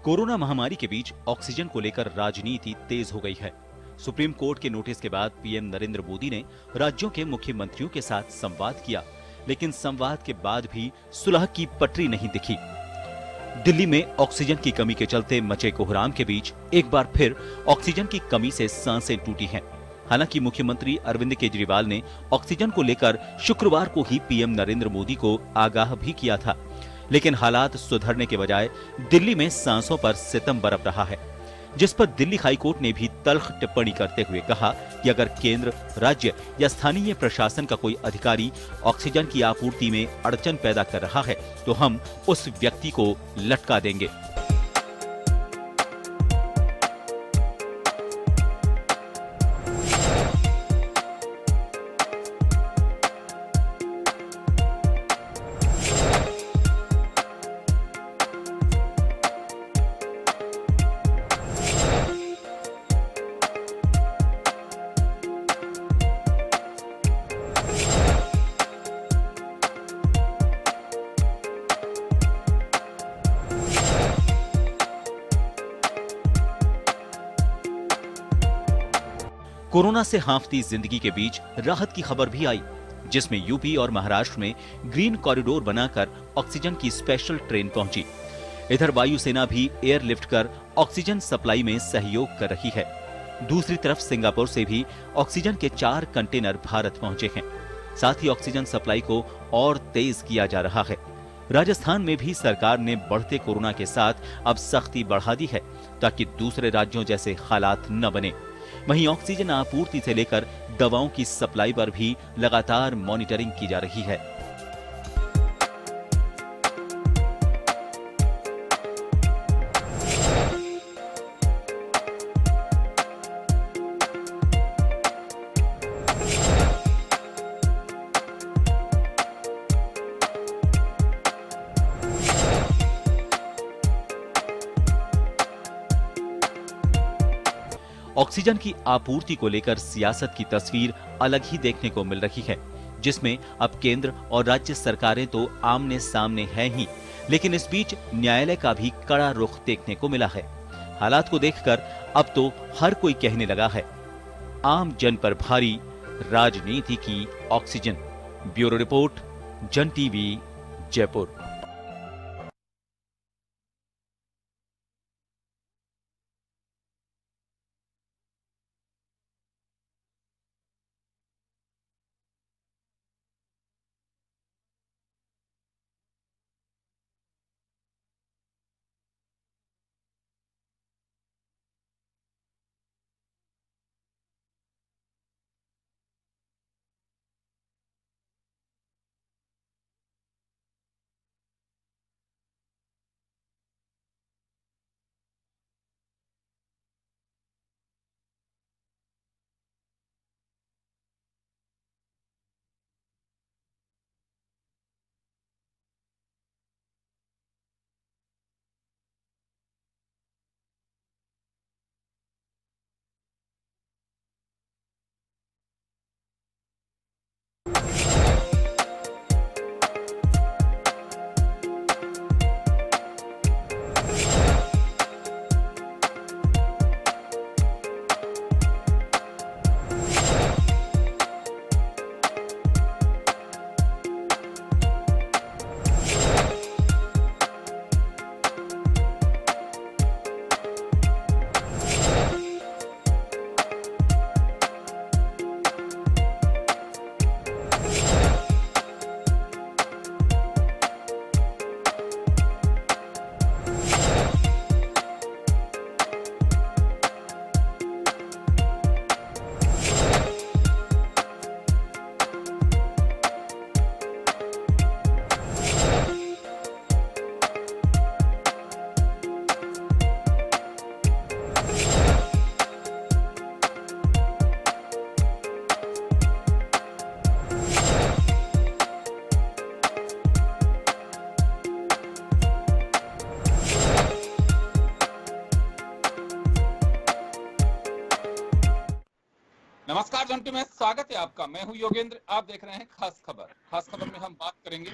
Corona महामारी के बीच oxygen को लेकर राजनीति तेज हो गई है। सुप्रीम कोर्ट के नोटिस के बाद पीएम नरेंद्र मोदी ने राज्यों के मुख्यमंत्रियों के साथ संवाद किया, लेकिन संवाद के बाद भी सुलह की पटरी नहीं दिखी। दिल्ली में ऑक्सीजन की कमी के चलते मचे कोहराम के बीच एक बार फिर ऑक्सीजन की कमी से सांसें टूटी हैं। हालांकि मुख्यमंत्री अरविंद केजरीवाल ने ऑक्सीजन को लेकर शुक्रवार को ही पीएम नरेंद्र मोदी को आगाह भी किया था, लेकिन हालात सुधरने के बजाय दिल्ली में सांसों पर सितम बरप रहा है, जिस पर दिल्ली हाईकोर्ट ने भी तल्ख टिप्पणी करते हुए कहा कि अगर केंद्र, राज्य या स्थानीय प्रशासन का कोई अधिकारी ऑक्सीजन की आपूर्ति में अड़चन पैदा कर रहा है तो हम उस व्यक्ति को लटका देंगे। कोरोना से हांफती जिंदगी के बीच राहत की खबर भी आई, जिसमें यूपी और महाराष्ट्र में ग्रीन कॉरिडोर बनाकर ऑक्सीजन की स्पेशल ट्रेन पहुंची। इधर वायुसेना भी एयरलिफ्ट कर ऑक्सीजन सप्लाई में सहयोग कर रही है। दूसरी तरफ सिंगापुर से भी ऑक्सीजन के 4 कंटेनर भारत पहुंचे हैं। साथ ही ऑक्सीजन सप्लाई को और तेज किया जा रहा है। राजस्थान में भी सरकार ने बढ़ते कोरोना के साथ अब सख्ती बढ़ा दी है, ताकि दूसरे राज्यों जैसे हालात न बने। वहीं ऑक्सीजन आपूर्ति से लेकर दवाओं की सप्लाई पर भी लगातार मॉनिटरिंग की जा रही है। ऑक्सीजन की आपूर्ति को लेकर सियासत की तस्वीर अलग ही देखने को मिल रही है, जिसमें अब केंद्र और राज्य सरकारें तो आमने सामने हैं ही, लेकिन इस बीच न्यायालय का भी कड़ा रुख देखने को मिला है। हालात को देखकर अब तो हर कोई कहने लगा है, आम जन पर भारी, राजनीति की ऑक्सीजन। ब्यूरो रिपोर्ट, जन टीवी, जयपुर। नमस्कार जंटू में स्वागत है आपका। मैं हूं योगेंद्र, आप देख रहे हैं खास खबर। खास खबर में हम बात करेंगे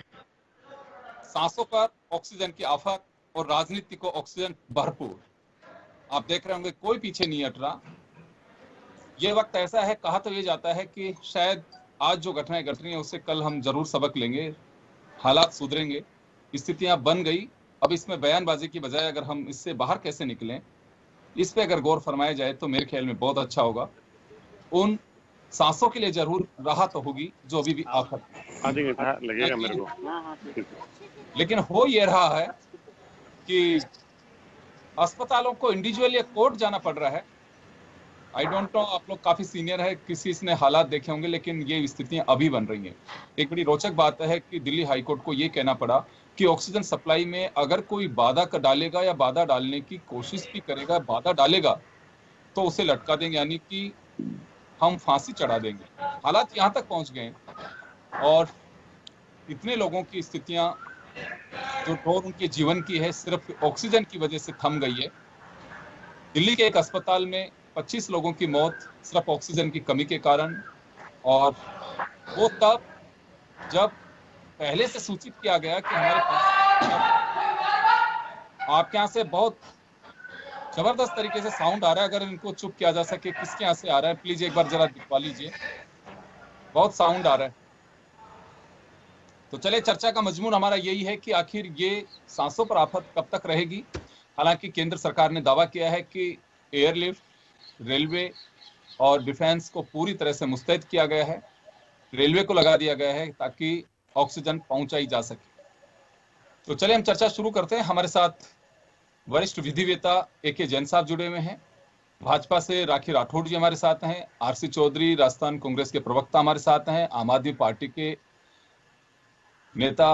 सांसों पर ऑक्सीजन की आफत, और राजनीति को ऑक्सीजन भरपूर। आप देख रहे होंगे कोई पीछे नहीं हट रहा। ये वक्त ऐसा है, कहा तो ये जाता है कि शायद आज जो घटनाएं घट रही हैं उससे कल हम जरूर सबक लेंगे, हालात सुधरेंगे, स्थितियां बन गई। अब इसमें बयानबाजी की बजाय अगर हम इससे बाहर कैसे निकलें, इस पे अगर गौर फरमाया जाए तो मेरे ख्याल में बहुत अच्छा होगा। उन सांसों के लिए जरूर राहत होगी जो अभी भी आफत लगेगा मेरे को। लेकिन हो ये रहा है कि अस्पतालों को इंडिविजुअली कोर्ट जाना पड़ रहा है। आई डोंट नो, आप लोग काफी सीनियर है, किसी ने हालात देखे होंगे, लेकिन ये स्थितियां अभी बन रही हैं। एक बड़ी रोचक बात है कि दिल्ली हाईकोर्ट को ये कहना पड़ा कि ऑक्सीजन सप्लाई में अगर कोई बाधा डालेगा या बाधा डालने की कोशिश भी करेगा, बाधा डालेगा, तो उसे लटका देंगे, यानी कि हम फांसी चढ़ा देंगे। हालात यहाँ तक पहुंच गए और इतने लोगों की स्थितियां जो डोर उनके जीवन की है सिर्फ ऑक्सीजन की वजह से थम गई है। दिल्ली के एक अस्पताल में 25 लोगों की मौत सिर्फ ऑक्सीजन की कमी के कारण, और वो तब जब पहले से सूचित किया गया कि हमारे पास। आपके यहाँ से बहुत जबरदस्त तरीके से साउंड आ रहा है, अगर इनको चुप किया जा सके। किसके यहाँ से आ रहा है प्लीज एक बार जरा दिखवा लीजिए, बहुत साउंड आ रहा है। तो चले, चर्चा का मजमून हमारा यही है कि आखिर ये सांसों पर आफत कब तक रहेगी। हालांकि केंद्र सरकार ने दावा किया है कि एयरलिफ्ट, रेलवे और डिफेंस को पूरी तरह से मुस्तैद किया गया है, रेलवे को लगा दिया गया है ताकि ऑक्सीजन पहुंचाई जा सके। तो चले हम चर्चा शुरू करते हैं। हमारे साथ वरिष्ठ विधिवेता AK जैन साहब जुड़े हुए हैं, भाजपा से राखी राठौड़ जी हमारे साथ हैं, RC चौधरी राजस्थान कांग्रेस के प्रवक्ता हमारे साथ हैं, आम आदमी पार्टी के नेता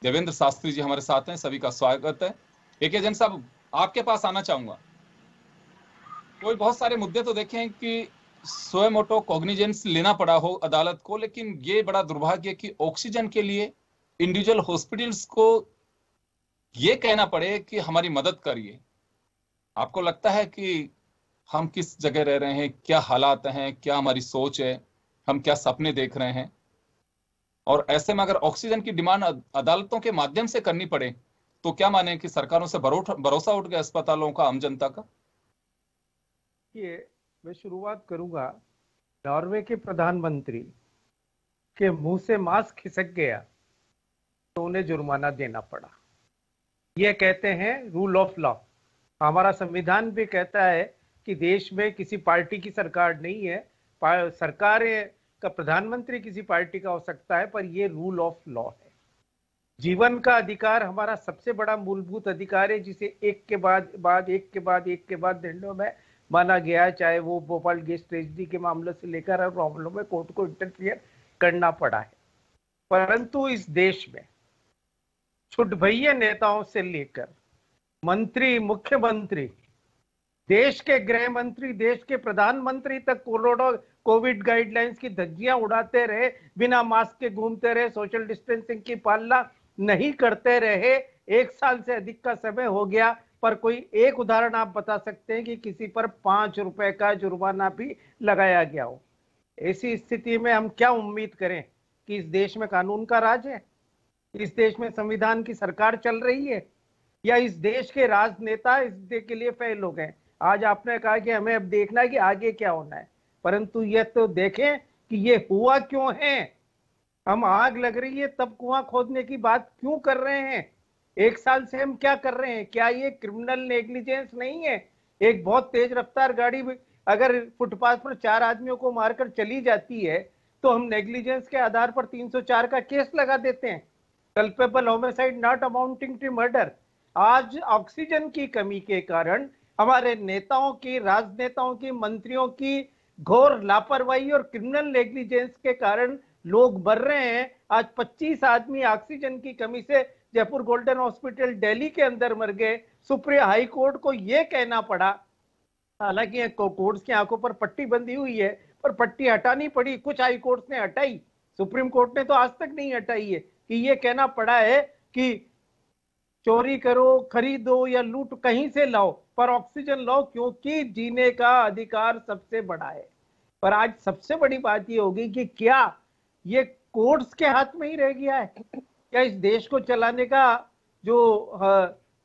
देवेंद्र शास्त्री जी हमारे साथ हैं। सभी का स्वागत है। AK जैन साहब, आपके पास आना चाहूंगा। कोई बहुत सारे मुद्दे तो देखे हैं कि स्वयं मोटो कॉग्निजेंस लेना पड़ा हो अदालत को, लेकिन ये बड़ा दुर्भाग्य कि ऑक्सीजन के लिए इंडिविजुअल हॉस्पिटल्स को ये कहना पड़े कि हमारी मदद करिए। आपको लगता है कि हम किस जगह रह रहे हैं, क्या हालात हैं, क्या हमारी सोच है, हम क्या सपने देख रहे हैं? और ऐसे में अगर ऑक्सीजन की डिमांड अदालतों के माध्यम से करनी पड़े तो क्या माने कि सरकारों से भरोसा उठ गया अस्पतालों का, आम जनता का? ये मैं शुरुआत करूंगा। नॉर्वे के प्रधानमंत्री के मुंह से मास्क खिसक गया तो उन्हें जुर्माना देना पड़ा। ये कहते हैं रूल ऑफ लॉ। हमारा संविधान भी कहता है कि देश में किसी पार्टी की सरकार नहीं है, सरकार का प्रधानमंत्री किसी पार्टी का हो सकता है, पर ये रूल ऑफ लॉ है। जीवन का अधिकार हमारा सबसे बड़ा मूलभूत अधिकार है, जिसे एक के बाद निर्णयों में माना गया है, चाहे वो भोपाल गैस ट्रेजेडी के मामले से लेकर हर मामलों में कोर्ट को इंटरफियर करना पड़ा है। परंतु इस देश में छुटभैया नेताओं से लेकर मंत्री, मुख्यमंत्री, देश के गृह मंत्री, देश के प्रधानमंत्री तक कोविड गाइडलाइंस की धज्जियां उड़ाते रहे, बिना मास्क के घूमते रहे, सोशल डिस्टेंसिंग की पालना नहीं करते रहे। 1 साल से अधिक का समय हो गया, पर कोई एक उदाहरण आप बता सकते हैं कि किसी पर 5 रुपए का जुर्माना भी लगाया गया हो? ऐसी स्थिति में हम क्या उम्मीद करें कि इस देश में कानून का राज है, इस देश में संविधान की सरकार चल रही है, या इस देश के राजनेता इस देश के लिए फेल हो गए? आज आपने कहा कि हमें अब देखना है कि आगे क्या होना है, परंतु यह तो देखें कि ये हुआ क्यों है। हम आग लग रही है तब कुआं खोदने की बात क्यों कर रहे हैं? 1 साल से हम क्या कर रहे हैं? क्या ये क्रिमिनल नेग्लिजेंस नहीं है? एक बहुत तेज रफ्तार गाड़ी अगर फुटपाथ पर 4 आदमियों को मारकर चली जाती है तो हम नेग्लिजेंस के आधार पर 304 का केस लगा देते हैं, culpable homicide not amounting to murder. आज ऑक्सीजन की कमी के कारण हमारे नेताओं की, राजनेताओं की, मंत्रियों की घोर लापरवाही और क्रिमिनल नेग्लिजेंस के कारण लोग मर रहे हैं। आज 25 आदमी ऑक्सीजन की कमी से जयपुर गोल्डन हॉस्पिटल दिल्ली के अंदर मर गए। सुप्रीम हाई कोर्ट को यह कहना पड़ा, हालांकि कोर्ट्स की आंखों पर पट्टी बंधी हुई है, पर पट्टी हटानी पड़ी। कुछ हाई कोर्ट ने हटाई, सुप्रीम कोर्ट ने तो आज तक नहीं हटाई है, कि ये कहना पड़ा है कि चोरी करो, खरीदो या लूट कहीं से लाओ, पर ऑक्सीजन लाओ, क्योंकि जीने का अधिकार सबसे बड़ा है। पर आज सबसे बड़ी बात ये होगी कि क्या ये कोर्ट्स के हाथ में ही रह गया है? क्या इस देश को चलाने का जो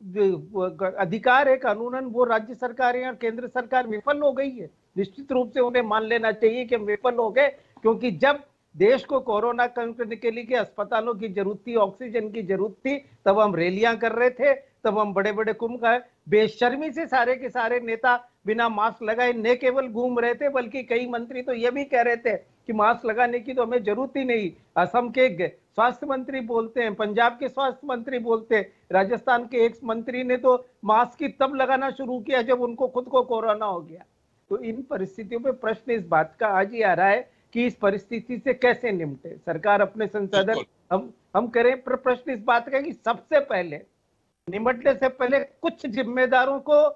अधिकार है कानूनन, वो राज्य सरकारें और केंद्र सरकार विफल हो गई है। निश्चित रूप से उन्हें मान लेना चाहिए कि हम विफल हो गए, क्योंकि जब देश को कोरोना कंट्रोल के लिए अस्पतालों की जरूरत थी, ऑक्सीजन की जरूरत थी, तब हम रैलियां कर रहे थे, तब हम बड़े बड़े कुंभ का बेशर्मी से सारे के सारे नेता बिना मास्क लगाए न केवल घूम रहे थे, बल्कि कई मंत्री तो ये भी कह रहे थे कि मास्क लगाने की तो हमें जरूरत ही नहीं। असम के स्वास्थ्य मंत्री बोलते हैं, पंजाब के स्वास्थ्य मंत्री बोलते हैं, राजस्थान के एक मंत्री ने तो मास्क ही तब लगाना शुरू किया जब उनको खुद को कोरोना हो गया। तो इन परिस्थितियों में प्रश्न इस बात का आज ही आ रहा है कि इस परिस्थिति से कैसे निपटे सरकार, अपने संसाधन हम करें। पर प्रश्न इस बात का कि सबसे पहले निपटने से पहले कुछ जिम्मेदारों को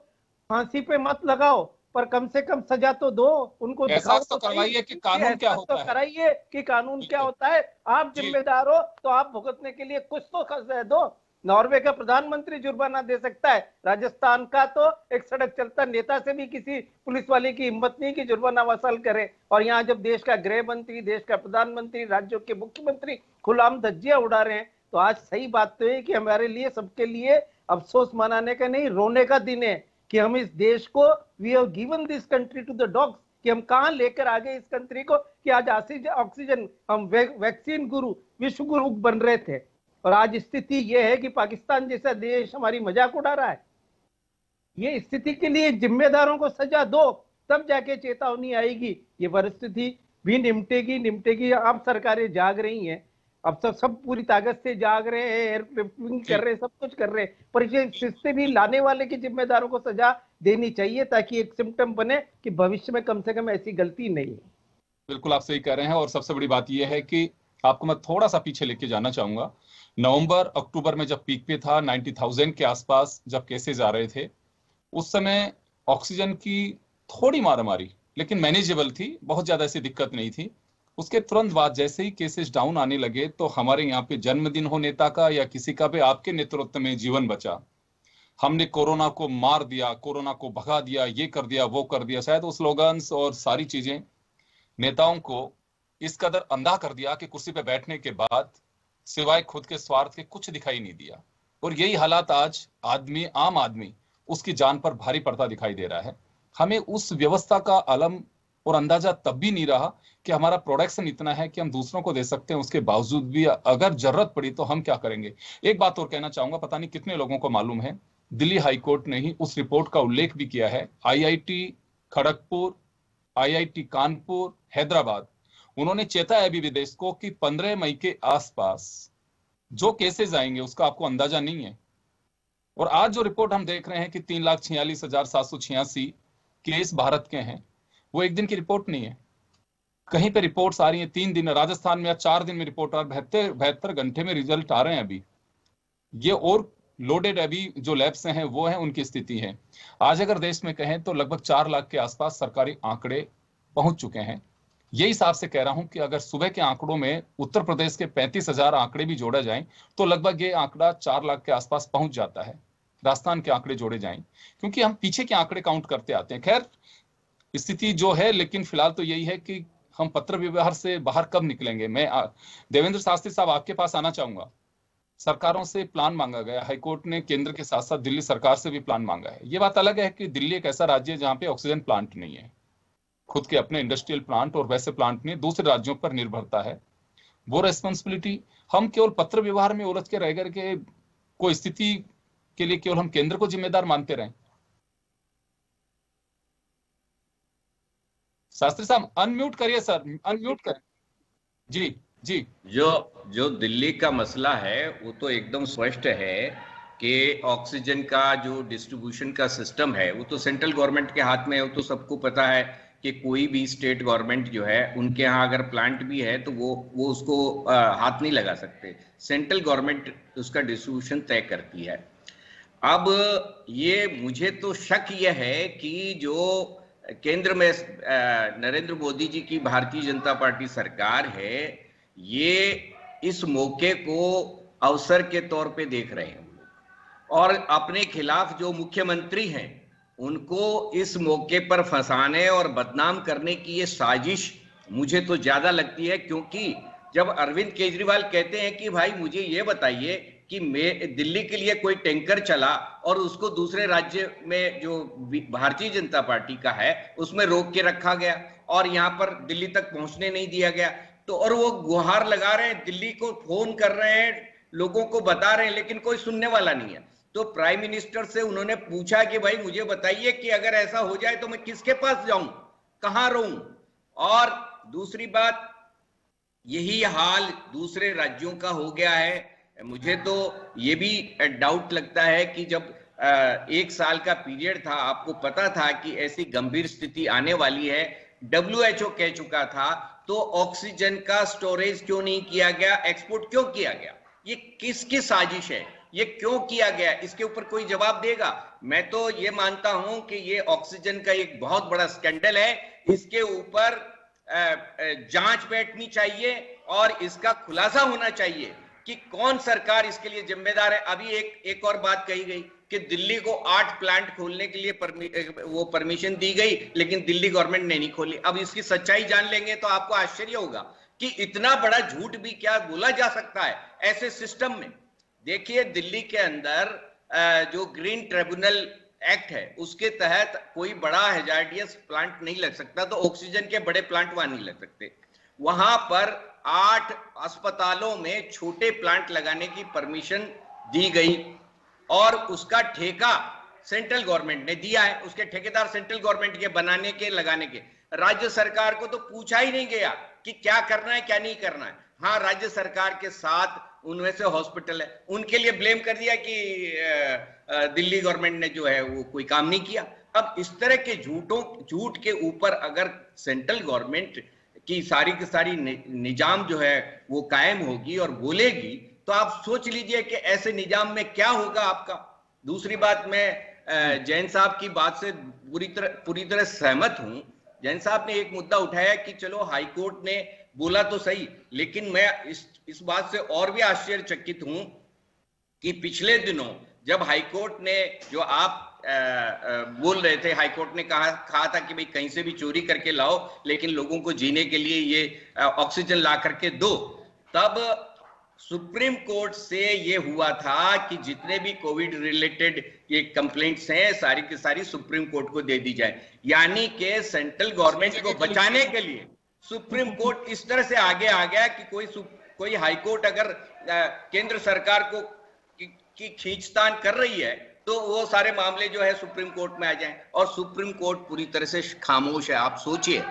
फांसी पे मत लगाओ, पर कम से कम सजा तो दो, उनको एहसास तो करवाइए कि कानून क्या होता है, कराइए कि कानून क्या होता है। आप जिम्मेदार हो तो आप भुगतने के लिए कुछ तो सजा दो। नॉर्वे का प्रधानमंत्री जुर्माना दे सकता है, राजस्थान का तो एक सड़क चलता नेता से भी किसी पुलिस वाले की हिम्मत नहीं कि जुर्माना वसूल करे। और यहाँ जब देश का गृह मंत्री, देश का प्रधानमंत्री, राज्यों के मुख्यमंत्री खुलाम धज्जियां उड़ा रहे हैं, तो आज सही बात तो है कि हमारे लिए, सबके लिए अफसोस मनाने का नहीं, रोने का दिन है कि हम इस देश को, we have given this country to the dogs, कि हम कहां लेकर आ गए इस कंट्री को कि आज ऑक्सीजन, हम वैक्सीन गुरु, विश्व गुरु बन रहे थे, और आज स्थिति यह है कि पाकिस्तान जैसा देश हमारी मजाक उड़ा रहा है। ये स्थिति के लिए जिम्मेदारों को सजा दो, तब जाके चेतावनी आएगी, ये परिस्थिति भी निपटेगी। अब सरकारें जाग रही हैं, अब सब पूरी ताकत से जाग रहे हैं, एयरलिफ्टिंग कर रहे हैं, सब कुछ कर रहे हैं, पर ये सिस्टम भी लाने वाले के जिम्मेदारों को सजा देनी चाहिए, ताकि एक सिम्टम बने कि भविष्य में कम से कम ऐसी गलती नहीं है। बिल्कुल आप सही कह रहे हैं। और सबसे बड़ी बात यह है कि आपको मैं थोड़ा सा पीछे लेके जाना चाहूंगा। नवंबर अक्टूबर में जब पीक पे था, 90,000 के आसपास जब केसेस आ रहे थे, उस समय ऑक्सीजन की थोड़ी मारामारी, लेकिन मैनेजेबल थी, बहुत ज्यादा ऐसी दिक्कत नहीं थी। उसके तुरंत बाद जैसे ही केसेस डाउन आने लगे, तो हमारे यहाँ पे जन्मदिन हो नेता का या किसी का भी, आपके नेतृत्व में जीवन बचा, हमने कोरोना को मार दिया, कोरोना को भगा दिया, ये कर दिया, वो कर दिया। शायद वो स्लोगन्स और सारी चीजें नेताओं को इस कदर अंधा कर दिया कि कुर्सी पे बैठने के बाद सिवाय खुद के स्वार्थ के कुछ दिखाई नहीं दिया। और यही हालात आज आम आदमी उसकी जान पर भारी पड़ता दिखाई दे रहा है। हमें उस व्यवस्था का अलम और अंदाजा तब भी नहीं रहा कि हमारा प्रोडक्शन इतना है कि हम दूसरों को दे सकते हैं, उसके बावजूद भी अगर जरूरत पड़ी तो हम क्या करेंगे। एक बात और कहना चाहूंगा, पता नहीं कितने लोगों को मालूम है, दिल्ली हाईकोर्ट ने ही उस रिपोर्ट का उल्लेख भी किया है। IIT खड़गपुर, IIT कानपुर, हैदराबाद, उन्होंने चेताया भी विदेश को कि 15 मई के आसपास जो केसेस आएंगे उसका आपको अंदाजा नहीं है। और आज जो रिपोर्ट हम देख रहे हैं कि 3,46,786 केस भारत के हैं, वो एक दिन की रिपोर्ट नहीं है। कहीं पे रिपोर्ट्स आ रही हैं 3 दिन, राजस्थान में या 4 दिन में रिपोर्ट आ रही है, 72 घंटे में रिजल्ट आ रहे हैं। अभी ये और लोडेड अभी जो लैब्स हैं वो हैं, उनकी स्थिति है। आज अगर देश में कहें तो लगभग 4 लाख के आसपास सरकारी आंकड़े पहुंच चुके हैं। यही हिसाब से कह रहा हूं कि अगर सुबह के आंकड़ों में उत्तर प्रदेश के 35,000 आंकड़े भी जोड़ा जाएं तो लगभग ये आंकड़ा 4 लाख के आसपास पहुंच जाता है। राजस्थान के आंकड़े जोड़े जाएं, क्योंकि हम पीछे के आंकड़े काउंट करते आते हैं। खैर स्थिति जो है, लेकिन फिलहाल तो यही है कि हम पत्र व्यवहार से बाहर कब निकलेंगे। मैं देवेंद्र शास्त्री साहब आपके पास आना चाहूंगा। सरकारों से प्लान मांगा गया, हाईकोर्ट ने केंद्र के साथ साथ दिल्ली सरकार से भी प्लान मांगा है। ये बात अलग है कि दिल्ली एक ऐसा राज्य है जहां पे ऑक्सीजन प्लांट नहीं है, खुद के अपने इंडस्ट्रियल प्लांट और वैसे प्लांट नहीं, दूसरे राज्यों पर निर्भरता है। वो रेस्पॉन्सिबिलिटी हम केवल पत्र व्यवहार में उलझ के रह गए कि कोई स्थिति के लिए केवल हम केंद्र को जिम्मेदार मानते रहें। शास्त्री साहब अनम्यूट करिए सर, अनम्यूट करें। जी जी। जो दिल्ली का मसला है वो तो एकदम स्पष्ट है कि ऑक्सीजन का जो डिस्ट्रीब्यूशन का सिस्टम है वो तो सेंट्रल गवर्नमेंट के हाथ में है। वो तो सबको पता है कि कोई भी स्टेट गवर्नमेंट जो है, उनके यहाँ अगर प्लांट भी है तो वो उसको हाथ नहीं लगा सकते। सेंट्रल गवर्नमेंट उसका डिस्ट्रीब्यूशन तय करती है। अब ये मुझे तो शक यह है कि जो केंद्र में नरेंद्र मोदी जी की भारतीय जनता पार्टी सरकार है, ये इस मौके को अवसर के तौर पे देख रहे हैं और अपने खिलाफ जो मुख्यमंत्री हैं उनको इस मौके पर फंसाने और बदनाम करने की ये साजिश मुझे तो ज्यादा लगती है। क्योंकि जब अरविंद केजरीवाल कहते हैं कि भाई मुझे ये बताइए कि दिल्ली के लिए कोई टैंकर चला और उसको दूसरे राज्य में जो भारतीय जनता पार्टी का है उसमें रोक के रखा गया और यहाँ पर दिल्ली तक पहुंचने नहीं दिया गया। तो और वो गुहार लगा रहे हैं, दिल्ली को फोन कर रहे हैं, लोगों को बता रहे हैं, लेकिन कोई सुनने वाला नहीं है। तो प्राइम मिनिस्टर से उन्होंने पूछा कि भाई मुझे बताइए कि अगर ऐसा हो जाए तो मैं किसके पास जाऊं, कहां रहूं। और दूसरी बात, यही हाल दूसरे राज्यों का हो गया है। मुझे तो ये भी डाउट लगता है कि जब 1 साल का पीरियड था, आपको पता था कि ऐसी गंभीर स्थिति आने वाली है, WHO कह चुका था, तो ऑक्सीजन का स्टोरेज क्यों नहीं किया गया, एक्सपोर्ट क्यों किया गया? ये किसकी साजिश है, ये क्यों किया गया? इसके ऊपर कोई जवाब देगा? मैं तो ये मानता हूं कि ये ऑक्सीजन का एक बहुत बड़ा स्कैंडल है, इसके ऊपर जांच बैठनी चाहिए और इसका खुलासा होना चाहिए कि कौन सरकार इसके लिए जिम्मेदार है। अभी एक और बात कही गई कि दिल्ली को 8 प्लांट खोलने के लिए वो परमिशन दी गई, लेकिन दिल्ली गवर्नमेंट ने नहीं खोली। अब इसकी सच्चाई जान लेंगे तो आपको आश्चर्य होगा कि इतना बड़ा झूठ भी क्या बोला जा सकता है ऐसे सिस्टम में। देखिए, दिल्ली के अंदर जो ग्रीन ट्रिब्यूनल एक्ट है उसके तहत कोई बड़ा हैजार्डियस प्लांट नहीं लग सकता, तो ऑक्सीजन के बड़े प्लांट वहां नहीं लग सकते। वहां पर 8 अस्पतालों में छोटे प्लांट लगाने की परमिशन दी गई और उसका ठेका सेंट्रल गवर्नमेंट ने दिया है, उसके ठेकेदार सेंट्रल गवर्नमेंट के बनाने के लगाने के। राज्य सरकार को तो पूछा ही नहीं गया कि क्या करना है क्या नहीं करना है। हाँ, राज्य सरकार के साथ उनमें से हॉस्पिटल है, उनके लिए ब्लेम कर दिया कि दिल्ली गवर्नमेंट ने जो है वो कोई काम नहीं किया। अब इस तरह के झूठ के ऊपर अगर सेंट्रल गवर्नमेंट की सारी निजाम जो है वो कायम होगी और बोलेगी, तो आप सोच लीजिए कि ऐसे निजाम में क्या होगा आपका। दूसरी बात, मैं जैन साहब की बात से पूरी तरह सहमत हूं। जैन साहब ने एक मुद्दा उठाया कि चलो हाईकोर्ट ने बोला तो सही, लेकिन मैं इस बात से और भी आश्चर्यचकित हूं कि पिछले दिनों जब हाईकोर्ट ने, जो आप बोल रहे थे, हाईकोर्ट ने कहा था कि भाई कहीं से भी चोरी करके लाओ, लेकिन लोगों को जीने के लिए ये ऑक्सीजन ला करके दो, तब सुप्रीम कोर्ट से ये हुआ था कि जितने भी कोविड रिलेटेड ये कंप्लेंट्स हैं सारी की सारी सुप्रीम कोर्ट को दे दी जाए। यानी कि सेंट्रल गवर्नमेंट को बचाने के लिए सुप्रीम कोर्ट इस तरह से आगे आ गया कि कोई हाईकोर्ट अगर केंद्र सरकार को की खींचतान कर रही है तो वो सारे मामले जो है सुप्रीम कोर्ट में आ जाएं, और सुप्रीम कोर्ट पूरी तरह से खामोश है। आप सोचिए,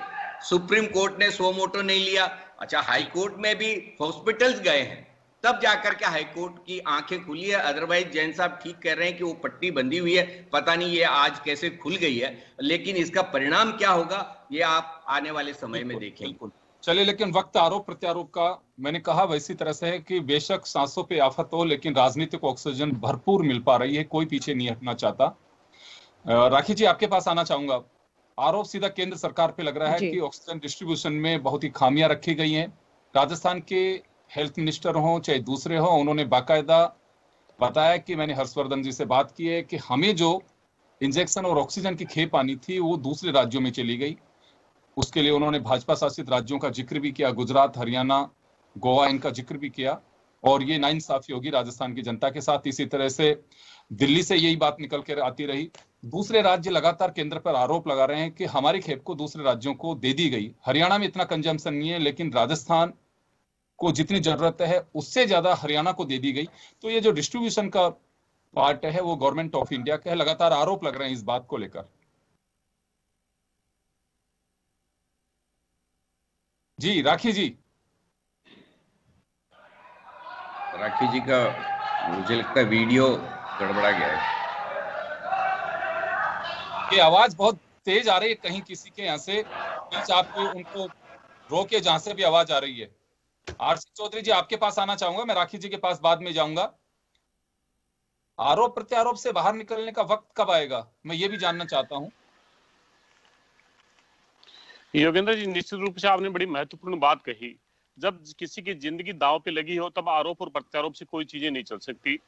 सुप्रीम कोर्ट ने सो मोटो नहीं लिया। अच्छा, हाई कोर्ट में भी हॉस्पिटल्स गए हैं, तब जाकर के हाई कोर्ट की आंखें खुली है। अदरवाइज जैन साहब ठीक कह रहे हैं कि वो पट्टी बंधी हुई है, पता नहीं ये आज कैसे खुल गई है, लेकिन इसका परिणाम क्या होगा ये आप आने वाले समय में देखेंगे। चलिए, लेकिन वक्त आरोप प्रत्यारोप का मैंने कहा वैसी तरह से है कि बेशक सांसों पे आफत हो, लेकिन राजनीतिक ऑक्सीजन भरपूर मिल पा रही है, कोई पीछे नहीं हटना चाहता। राखी जी, आपके पास आना चाहूंगा। आरोप सीधा केंद्र सरकार पे लग रहा है कि ऑक्सीजन डिस्ट्रीब्यूशन में बहुत ही खामियां रखी गई हैं। राजस्थान के हेल्थ मिनिस्टर हो चाहे दूसरे हो, उन्होंने बाकायदा बताया कि मैंने हर्षवर्धन जी से बात की है कि हमें जो इंजेक्शन और ऑक्सीजन की खेप आनी थी वो दूसरे राज्यों में चली गई। उसके लिए उन्होंने भाजपा शासित राज्यों का जिक्र भी किया, गुजरात, हरियाणा, गोवा, इनका जिक्र भी किया, और ये नाइंसाफी होगी राजस्थान की जनता के साथ। इसी तरह से दिल्ली से यही बात निकल कर आती रही। दूसरे राज्य लगातार केंद्र पर आरोप लगा रहे हैं कि हमारी खेप को दूसरे राज्यों को दे दी गई। हरियाणा में इतना कंजम्पशन नहीं है, लेकिन राजस्थान को जितनी जरूरत है उससे ज्यादा हरियाणा को दे दी गई। तो ये जो डिस्ट्रीब्यूशन का पार्ट है वो गवर्नमेंट ऑफ इंडिया का है। लगातार आरोप लग रहे हैं इस बात को लेकर। जी राखी जी। राखी जी का मुझे लगता है वीडियो गड़बड़ा गया है। ये आवाज बहुत तेज आ रही है कहीं किसी के यहाँ से, प्लीज आप उनको रोके जहां से भी आवाज आ रही है। आरसी चौधरी जी, आपके पास आना चाहूंगा, मैं राखी जी के पास बाद में जाऊंगा। आरोप प्रत्यारोप से बाहर निकलने का वक्त कब आएगा, मैं ये भी जानना चाहता हूं। योगेंद्र जी, निश्चित रूप से आपने बड़ी महत्वपूर्ण बात कही। जब किसी की जिंदगी दांव पे लगी हो तब आरोप और प्रत्यारोप से कोई चीजें नहीं चल सकती।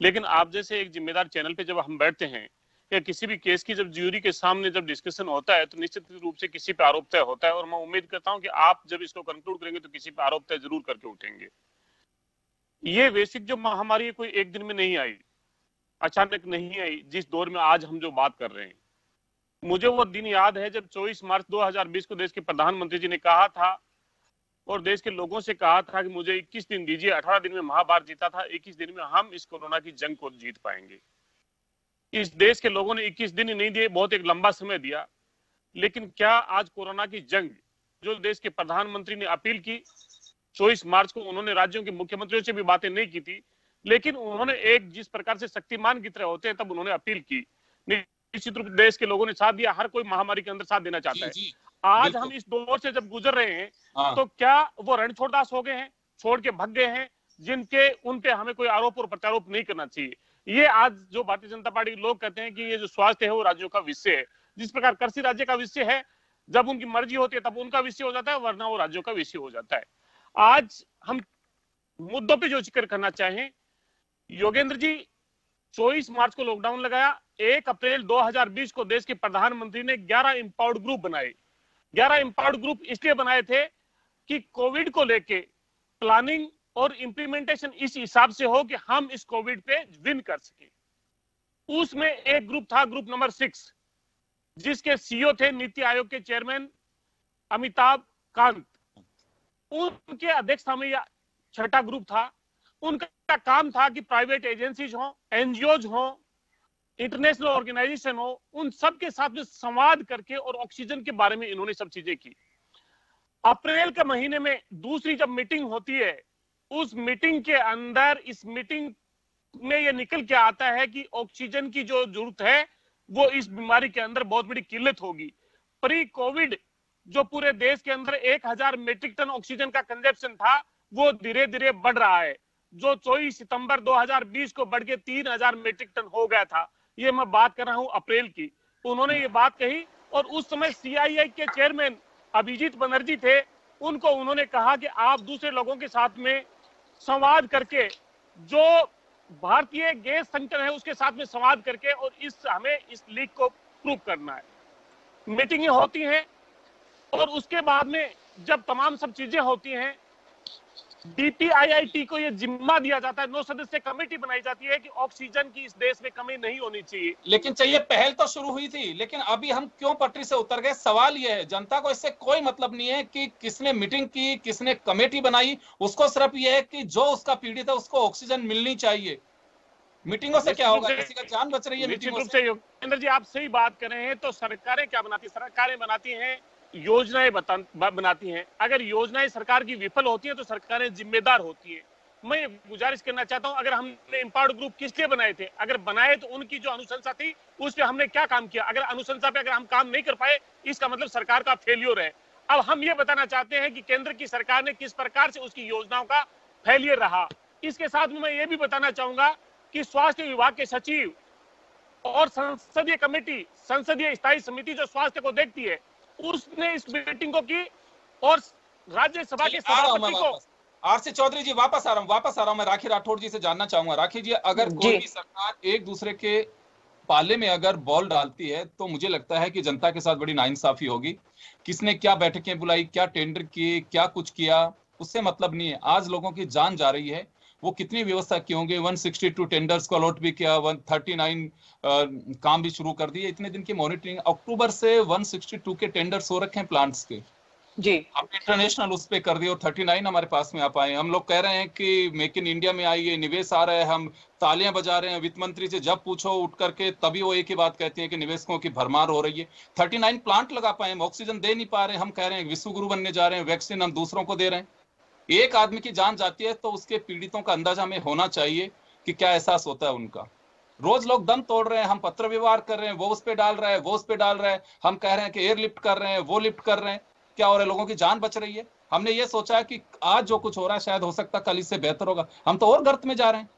लेकिन आप जैसे एक जिम्मेदार चैनल पे जब हम बैठते हैं या किसी भी केस की जब ज्यूरी के सामने जब डिस्कशन होता है तो निश्चित रूप से किसी पे आरोप तय होता है, और मैं उम्मीद करता हूं कि आप जब इसको कंक्लूड करेंगे तो किसी पे आरोप तय जरूर करके उठेंगे। ये वैश्विक जो महामारी कोई एक दिन में नहीं आई, अचानक नहीं आई। जिस दौर में आज हम जो बात कर रहे हैं, मुझे वो दिन याद है जब 24 मार्च 2020 को देश के प्रधानमंत्री जी ने कहा था और देश के लोगों से कहा था कि मुझे 21 दिन दीजिए, 18 दिन में महाभारत जीता था, 21 दिन में हम इस कोरोना की जंग को जीत पाएंगे। इस देश के लोगों ने 21 दिन ही नहीं दिए, बहुत एक लंबा समय दिया। लेकिन क्या आज कोरोना की जंग जो देश के प्रधानमंत्री ने अपील की, 24 मार्च को उन्होंने राज्यों के मुख्यमंत्रियों से भी बातें नहीं की थी, लेकिन उन्होंने एक जिस प्रकार से शक्तिमान की तरह होते हैं तब उन्होंने अपील की, निश्चित रूप से देश के लोगों ने साथ दिया। हर कोई महामारी के अंदर साथ देना चाहता है। आज हम इस दौर से जब गुजर रहे हैं तो क्या वो रणछोड़दास हो गए हैं, छोड़ के भग गए हैं, जिनके उन पे हमें कोई आरोप और प्रत्यारोप नहीं करना चाहिए। ये आज जो भारतीय जनता पार्टी के लोग कहते हैं कि ये जो स्वास्थ्य है वो राज्यों का विषय है, जिस प्रकार कृषि राज्य का विषय है, जब उनकी मर्जी होती है तब उनका विषय हो जाता है, वरना वो राज्यों का विषय हो जाता है। आज हम मुद्दों पे जो जिक्र करना चाहें, योगेंद्र जी 24 मार्च को लॉकडाउन लगाया, 1 अप्रैल 2020 को देश के प्रधानमंत्री ने 11 एम्पावर्ड ग्रुप बनाए। 11 एम्पावर्ड ग्रुप इसलिए बनाए थे कि कोविड को लेके प्लानिंग और इंप्लीमेंटेशन इस हिसाब से हो कि हम इस कोविड पे विन कर सके। उसमें एक ग्रुप था, ग्रुप नंबर 6, जिसके सीईओ थे नीति आयोग के चेयरमैन अमिताभ कांत। उनके अध्यक्षता में यह छठा ग्रुप था। उनका काम था कि प्राइवेट एजेंसीज हो, एनजीओज हो, इंटरनेशनल ऑर्गेनाइजेशन हो, उन सब के साथ में संवाद करके और ऑक्सीजन के बारे में इन्होंने सब चीजें की। अप्रैल के महीने में दूसरी जब मीटिंग होती है, उस मीटिंग के अंदर इस मीटिंग में यह निकल के आता है कि ऑक्सीजन की जो जरूरत है वो इस बीमारी के अंदर बहुत बड़ी किल्लत होगी। प्री कोविड जो पूरे देश के अंदर 1000 मीट्रिक टन ऑक्सीजन का कंजप्शन था, वो धीरे धीरे बढ़ रहा है, जो 24 सितंबर 2020 को बढ़ के 3000 मीट्रिक टन हो गया था। ये मैं बात कर रहा हूं अप्रैल की। उन्होंने ये बात कही और उस समय सीआईआई के चेयरमैन अभिजीत बनर्जी थे, उनको उन्होंने कहा कि आप दूसरे लोगों के साथ में संवाद करके, जो भारतीय गैस संकट है उसके साथ में संवाद करके और हमें इस लीक को प्रूव करना है। मीटिंगें होती हैं और उसके बाद में जब तमाम सब चीजें होती हैं, डीपीआईआईटी को यह जिम्मा दिया जाता है, 9 सदस्यीय कमेटी बनाई जाती है कि ऑक्सीजन की इस देश में कमी नहीं होनी चाहिए। लेकिन चाहिए, पहल तो शुरू हुई थी, लेकिन अभी हम क्यों पटरी से उतर गए? सवाल यह है, जनता को इससे कोई मतलब नहीं है कि किसने मीटिंग की, किसने कमेटी बनाई, उसको सिर्फ यह है कि जो उसका पीड़ित है उसको ऑक्सीजन मिलनी चाहिए। मीटिंगों से क्या होगा? किसी का जान बच रही है मीटिंगों से? योगेंद्र जी आप सही बात कर रहे हैं। तो सरकारें क्या बनाती है? सरकारें बनाती हैं योजनाएं बनाती हैं। अगर योजनाएं सरकार की विफल होती हैं तो सरकारें जिम्मेदार होती हैं। मैं गुजारिश करना चाहता हूं, अगर हमने एम्पावर्ड ग्रुप किस लिए बनाए थे? अगर बनाए तो उनकी जो अनुशंसा थी उस पर हमने क्या काम किया? अगर अनुशंसा पे अगर हम काम नहीं कर पाए, इसका मतलब सरकार का फेलियर है। अब हम ये बताना चाहते हैं कि केंद्र की सरकार ने किस प्रकार से उसकी योजनाओं का फेलियर रहा। इसके साथ में मैं ये भी बताना चाहूंगा कि स्वास्थ्य विभाग के सचिव और संसदीय कमेटी, संसदीय स्थायी समिति जो स्वास्थ्य को देखती है, उसने इस मीटिंग को की और राज्यसभा के सभापति को। आरसी चौधरी जी वापस आ रहा हूं मैं राखी राठौड़ जी से जानना चाहूंगा। राखी जी, अगर कोई भी सरकार एक दूसरे के पाले में अगर बॉल डालती है तो मुझे लगता है कि जनता के साथ बड़ी नाइंसाफी होगी। किसने क्या बैठकें बुलाई, क्या टेंडर किए, क्या कुछ किया, उससे मतलब नहीं है। आज लोगों की जान जा रही है, वो कितनी व्यवस्था की होंगे। 162 टेंडर्स को अलॉट भी किया, 139 काम भी शुरू कर दिए। इतने दिन की मॉनिटरिंग, अक्टूबर से 162 के टेंडर्स हो रखे हैं प्लांट्स के जी। अब इंटरनेशनल उस पे कर दिए और 39 हमारे पास में आ पाए। हम लोग कह रहे हैं कि मेक इन इंडिया में आइए, निवेश आ रहा है, हम तालियां बजा रहे हैं। वित्त मंत्री से जब पूछो उठ करके तभी वो एक ही बात कहते हैं कि निवेशकों की भरमार हो रही है। 39 प्लांट लगा पाए, हम ऑक्सीजन दे नहीं पा रहे हैं। हम कह रहे हैं विश्व गुरु बनने जा रहे हैं, वैक्सीन हम दूसरों को दे रहे हैं। एक आदमी की जान जाती है तो उसके पीड़ितों का अंदाजा हमें होना चाहिए कि क्या एहसास होता है उनका। रोज लोग दम तोड़ रहे हैं, हम पत्र व्यवहार कर रहे हैं, वो उस पे डाल रहा है, वो उस पे डाल रहा है। हम कह रहे हैं कि एयर लिफ्ट कर रहे हैं, वो लिफ्ट कर रहे हैं। क्या हो रहा है? लोगों की जान बच रही है। हमने ये सोचा है कि आज जो कुछ हो रहा है शायद हो सकता कल इससे बेहतर होगा। हम तो और गर्त में जा रहे हैं।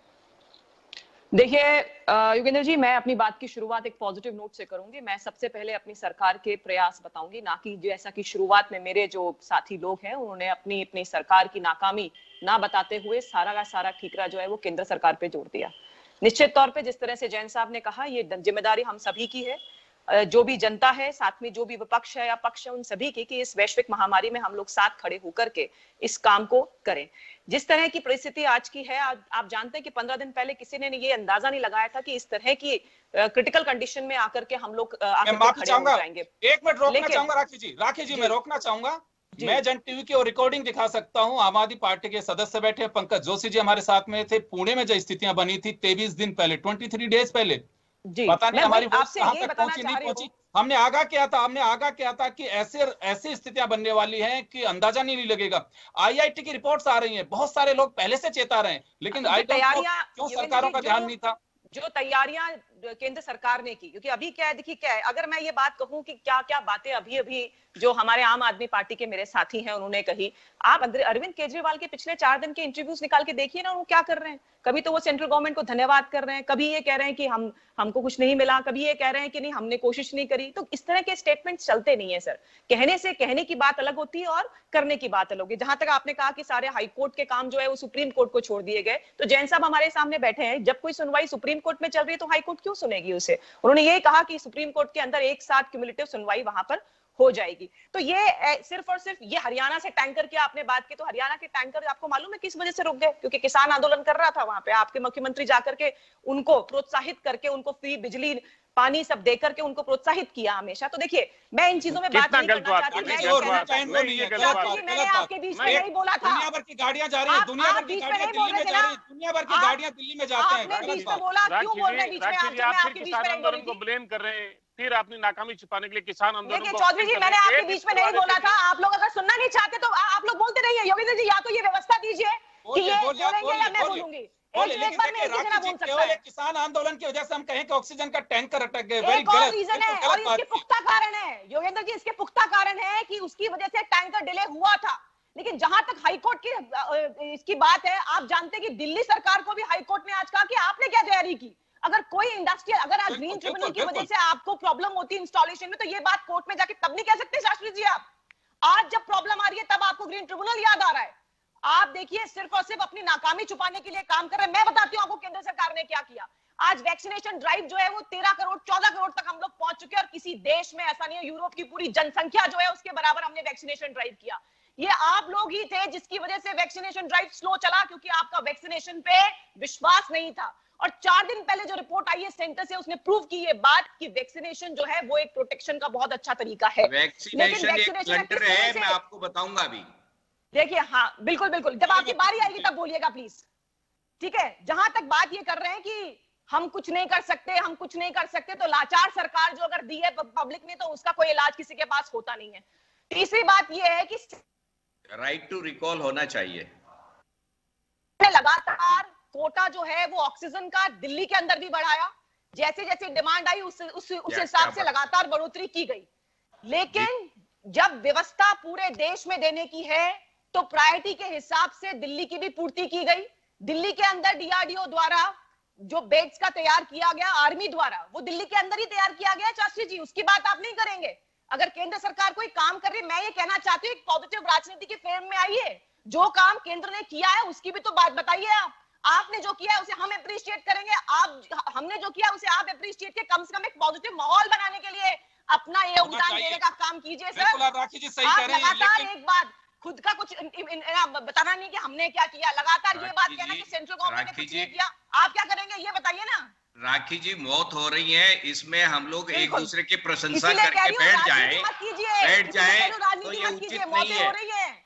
देखिए योगेंद्र जी, मैं अपनी बात की शुरुआत एक पॉजिटिव नोट से करूंगी। मैं सबसे पहले अपनी सरकार के प्रयास बताऊंगी, ना कि जैसा कि शुरुआत में मेरे जो साथी लोग हैं उन्होंने अपनी सरकार की नाकामी ना बताते हुए सारा का सारा ठीकरा जो है वो केंद्र सरकार पे जोड़ दिया। निश्चित तौर पे जिस तरह से जैन साहब ने कहा, ये जिम्मेदारी हम सभी की है जो भी जनता है, साथ में जो भी विपक्ष है या पक्ष है, उन सभी की कि इस वैश्विक महामारी में हम लोग साथ खड़े होकर के इस काम को करें। जिस तरह की परिस्थिति आज की है, आप जानते हैं कि 15 दिन पहले किसी ने ये अंदाजा नहीं लगाया था कि इस तरह की क्रिटिकल कंडीशन में आकर के हम लोग खड़े हो जाएंगे। एक मिनट रोकना चाहूंगा राखी जी मैं रोकना चाहूंगा। मैं जन टीवी की और रिकॉर्डिंग दिखा सकता हूं। आम आदमी पार्टी के सदस्य बैठे, पंकज जोशी जी हमारे साथ में थे। पुणे में जो स्थितियां बनी थी 23 दिन पहले, 23 डेज पहले, पता नहीं हमारी वोट कहां तक पहुंची नहीं पहुंची। हमने आगाह किया था कि ऐसी स्थितियां बनने वाली हैं कि अंदाजा नहीं लगेगा। आईआईटी की रिपोर्ट्स आ रही हैं, बहुत सारे लोग पहले से चेता रहे हैं, लेकिन क्यों सरकारों का ध्यान नहीं था। जो तैयारियां केंद्र सरकार ने की, क्योंकि अभी क्या है, देखिए क्या है, अगर मैं ये बात कहूं कि क्या क्या बातें अभी जो हमारे आम आदमी पार्टी के मेरे साथी हैं उन्होंने कही, आप अरविंद केजरीवाल के पिछले 4 दिन के इंटरव्यूज निकाल के देखिए ना, वो क्या कर रहे हैं। कभी तो वो सेंट्रल गवर्नमेंट को धन्यवाद कर रहे हैं, कभी ये कह रहे हैं कि हमको कुछ नहीं मिला, कभी ये कह रहे हैं कि नहीं हमने कोशिश नहीं करी। तो इस तरह के स्टेटमेंट चलते नहीं है सर। कहने की बात अलग होती है और करने की बात अलग है। जहां तक आपने कहा कि सारे हाईकोर्ट के काम जो है वो सुप्रीम कोर्ट को छोड़ दिए गए, तो जैन साहब हमारे सामने बैठे हैं, जब कोई सुनवाई सुप्रीम कोर्ट में चल रही है तो हाईकोर्ट क्यों सुनेगी उसे। उन्होंने ये कहा कि सुप्रीम कोर्ट के अंदर एक साथ क्यूमुलेटिव सुनवाई वहां पर हो जाएगी। तो ये सिर्फ और सिर्फ ये हरियाणा से टैंकर की आपने बात की, तो हरियाणा के टैंकर आपको मालूम है किस वजह से रुक गए? क्योंकि किसान आंदोलन कर रहा था वहां पे। आपके मुख्यमंत्री जाकर के उनको प्रोत्साहित करके, उनको फ्री बिजली पानी सब देकर के उनको प्रोत्साहित किया हमेशा। तो देखिए मैं इन चीजों में बात नहीं करना चाहती। मैंने आपके बीच में नहीं बोला था। दुनिया भर की गाड़ियां जा रही है, दुनिया भर की गाड़ियां दिल्ली में जा रही है, दुनिया भर की गाड़ियां दिल्ली में जाते हैं। आपने बीच में बोला, क्यों बोल रहे हैं बीच में? आप फिर किसान आंदोलन को ब्लेम कर रहे हैं, फिर अपनी नाकामी छिपाने के लिए किसान आंदोलन। देखिए चौधरी जी, मैंने आपके बीच में नहीं बोला था। आप लोग अगर सुनना नहीं चाहते तो आप लोग बोलते रहिए। योगेंद्र जी, या तो ये व्यवस्था दीजिए कि ये बोलेंगे या मैं बोलूंगी। किसान आंदोलन की वजह से हम कहें कि ऑक्सीजन का टैंकर अटक गए, एक और रीजन है और इसके पुख्ता कारण है योगेंद्र जी, इसके पुख्ता कारण है कि उसकी वजह से टैंकर डिले हुआ था। लेकिन जहां तक हाईकोर्ट की इसकी बात है, आप जानते हैं कि दिल्ली सरकार को भी हाईकोर्ट ने आज कहा कि आपने क्या तैयारी की। अगर कोई इंडस्ट्रियल, अगर आज ग्रीन ट्रिब्यूनल की वजह से आपको प्रॉब्लम होती है इंस्टॉलेशन में, तो ये बात कोर्ट में जाके तब नहीं कह सकते शास्त्री जी आप। आज जब प्रॉब्लम आ रही है तब आपको ग्रीन ट्रिब्यूनल याद आ रहा है। आप देखिए सिर्फ और सिर्फ अपनी नाकामी छुपाने के लिए काम कर रहे हैं। मैं बताती हूँ आपको केंद्र सरकार ने क्या किया। आज वैक्सीनेशन ड्राइव जो है वो 13 करोड़ 14 करोड़ तक हम लोग पहुंच चुके हैं, और किसी देश में ऐसा नहीं है। यूरोप की पूरी जनसंख्या जो है उसके बराबर हमने वैक्सीनेशन ड्राइव किया। ये आप लोग ही थे जिसकी वजह से वैक्सीनेशन ड्राइव स्लो चला, क्योंकि आपका वैक्सीनेशन पे विश्वास नहीं था। और 4 दिन पहले जो रिपोर्ट आई है सेंटर से, उसने प्रूव की ये बात कि वैक्सीनेशन जो है वो एक प्रोटेक्शन का बहुत अच्छा तरीका है। वैक्सीनेशन एक प्लंटर है, मैं आपको बताऊंगा अभी। देखिए हाँ बिल्कुल बिल्कुल, जब आपकी बारी आएगी तब बोलिएगा प्लीज, ठीक है। जहां तक बात ये कर रहे हैं कि हम कुछ नहीं कर सकते, तो लाचार सरकार जो अगर दी है पब्लिक ने, तो उसका कोई इलाज किसी के पास होता नहीं है। तीसरी बात ये है कि राइट टू रिकॉल होना चाहिए। लगातार कोटा जो है वो ऑक्सीजन का दिल्ली के अंदर भी बढ़ाया, जैसे जैसे डिमांड आई उस हिसाब से लगातार बढ़ोतरी की गई। लेकिन जब व्यवस्था पूरे देश में देने की है तो प्रायोरिटी के हिसाब से दिल्ली की भी पूर्ति की गई। दिल्ली के अंदर डीआरडीओ द्वारा जो बेड्स का तैयार किया गया, आर्मी द्वारा, वो दिल्ली के अंदर ही तैयार किया गया। शास्त्री जी, उसकी बात आप नहीं करेंगे। अगर केंद्र सरकार कोई काम कर रही है, मैं ये कहना चाहती हूँ पॉजिटिव राजनीति की फ्रेम में आइए। जो काम केंद्र ने किया है उसकी भी तो बात बताइए। आपने जो किया है उसे हम अप्रिशिएट करेंगे, हमने जो किया उसे आप अप्रिशिएट के कम से कम एक पॉजिटिव माहौल बनाने के लिए अपना योगदान देने का काम कीजिए सर। आप लगातार एक बात खुद का कुछ बताना नहीं कि हमने क्या किया, लगातार ये बात कहना कि सेंट्रल गवर्नमेंट ने कुछ नहीं किया। आप क्या करेंगे ये बताइए ना। राखी जी, मौत हो रही है, इसमें हम लोग एक दूसरे की प्रशंसा करके बैठ जाए तो ये उचित नहीं है।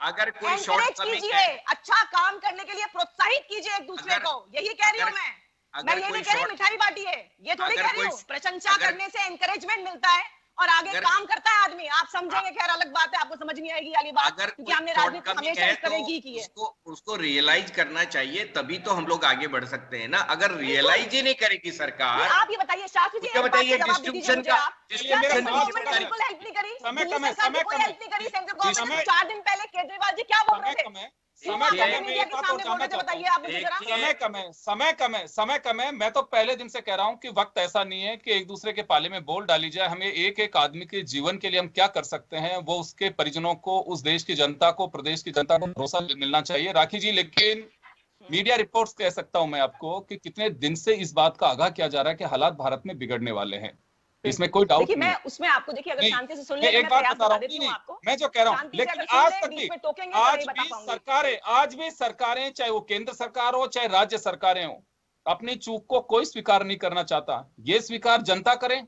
अगर कोई कीजिए, अच्छा काम करने के लिए प्रोत्साहित कीजिए एक दूसरे को, यही कह रही हूँ मैं ये नहीं कह रही मिठाई बांटिए, ये थोड़ी कह रही हूँ। प्रशंसा करने से एनकरेजमेंट मिलता है और आगे काम करता है आदमी। आप समझेंगे, खैर अलग बात है, आपको समझ नहीं आएगी वाली बात, क्योंकि हमने राजनीति हमेशा इस तरह की है। उसको रियलाइज करना चाहिए, तभी तो हम लोग आगे बढ़ सकते हैं ना। अगर रियलाइज ही नहीं करेगी सरकार। आप ये बताइए शास्त्री जी, बताइए डिस्ट्रीब्यूशन का बिल्कुल हेल्प नहीं करी, कोई हेल्प नहीं करी सेंट्रल गवर्नमेंट ने। 4 दिन पहले केजरीवाल जी क्या बोल रहे थे? समय कम है। मैं तो पहले दिन से कह रहा हूं कि वक्त ऐसा नहीं है कि एक दूसरे के पाले में बोल डाली जाए। हमें एक एक आदमी के जीवन के लिए हम क्या कर सकते हैं, वो उसके परिजनों को, उस देश की जनता को, प्रदेश की जनता को भरोसा मिलना चाहिए। राखी जी, लेकिन मीडिया रिपोर्ट्स कह सकता हूं मैं आपको कि कितने दिन से इस बात का आगाह किया जा रहा है कि हालात भारत में बिगड़ने वाले हैं। इसमें कोई डाउट देखिए नहीं मैं है। उसमें आपको देखिए अगर नहीं, शांति से सुन मैं ले एक मैं बात प्रयास बता बता रहा हूँ, देती हूँ नहीं, आपको। मैं जो कह रहा हूँ, शांति से लेकिन अगर सुन आज ले, तक बीच भी में टोकेंगे तो नहीं बता पाऊंगी। आज भी सरकारें, चाहे वो केंद्र सरकार हो चाहे राज्य सरकारें हो, अपनी चूक को कोई स्वीकार नहीं करना चाहता। ये स्वीकार जनता करे